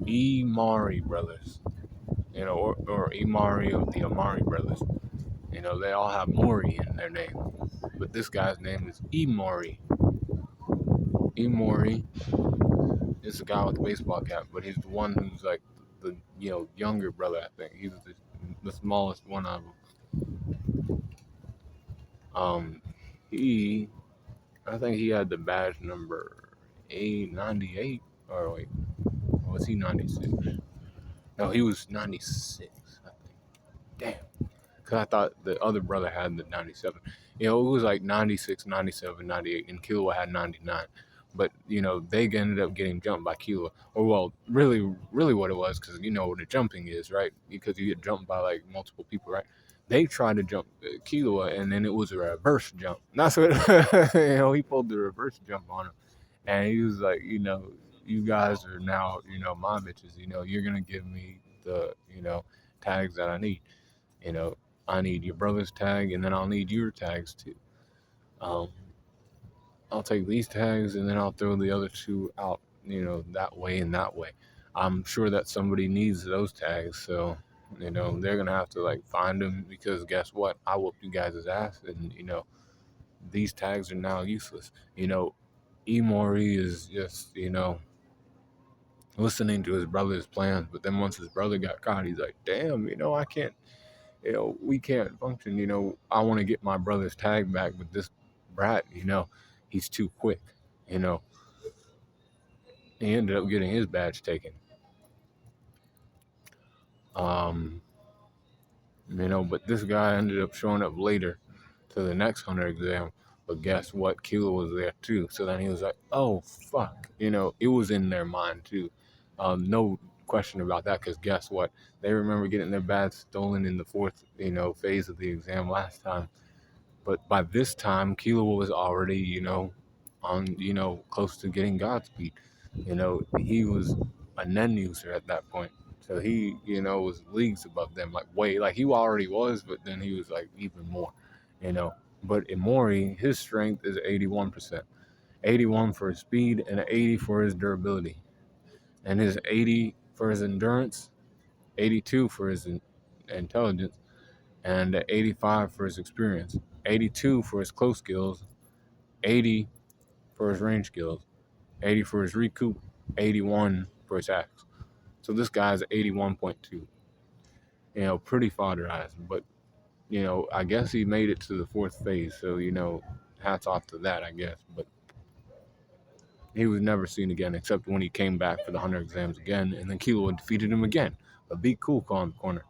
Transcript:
Imori brothers, or Imori of the Imori brothers. They all have Mori in their name, but this guy's name is Imori. Imori is the guy with the baseball cap, but he's the one who's like the younger brother. I think he's the smallest one of them. Um, he, I think he had the badge number 898, or wait, was he 96? No, he was 96. I think. Damn. Because I thought the other brother had the 97. It was like 96, 97, 98, and Killua had 99. But, they ended up getting jumped by Killua. Or, well, really what it was, because you know what the jumping is, right? Because you get jumped by, like, multiple people, right? They tried to jump Killua, and then it was a reverse jump. That's what, he pulled the reverse jump on him. And he was like, you guys are now, my bitches. You're going to give me the, tags that I need. You know, I need your brother's tag, and then I'll need your tags too. Um, I'll take these tags, and then I'll throw the other two out. That way and that way. I'm sure that somebody needs those tags, so they're gonna have to like find them because guess what? I whooped you guys' ass, and these tags are now useless. Imori is just listening to his brother's plans, but then once his brother got caught, he's like, damn, I can't. We can't function. I want to get my brother's tag back, but this brat, he's too quick. You know, he ended up getting his badge taken. Um, but this guy ended up showing up later to the next hunter exam. But guess what? Kilo was there too. So then he was like, oh, fuck. It was in their mind too. No question about that because guess what? They remember getting their badge stolen in the fourth, phase of the exam last time. But by this time, Kilo was already, on, close to getting Godspeed. He was a Nen user at that point. So he, was leagues above them, like way, like he already was, but then he was like even more, you know. But Imori, his strength is 81%. 81 for his speed and 80 for his durability. And his 80 for his endurance, 82 for his intelligence, and 85 for his experience, 82 for his close skills, 80 for his range skills, 80 for his recoup, 81 for his axe. So this guy's 81.2. Pretty fodderized, but I guess he made it to the fourth phase. So hats off to that, I guess. But he was never seen again except when he came back for the hunter exams again, and then Kilo defeated him again. But be cool, call in the corner.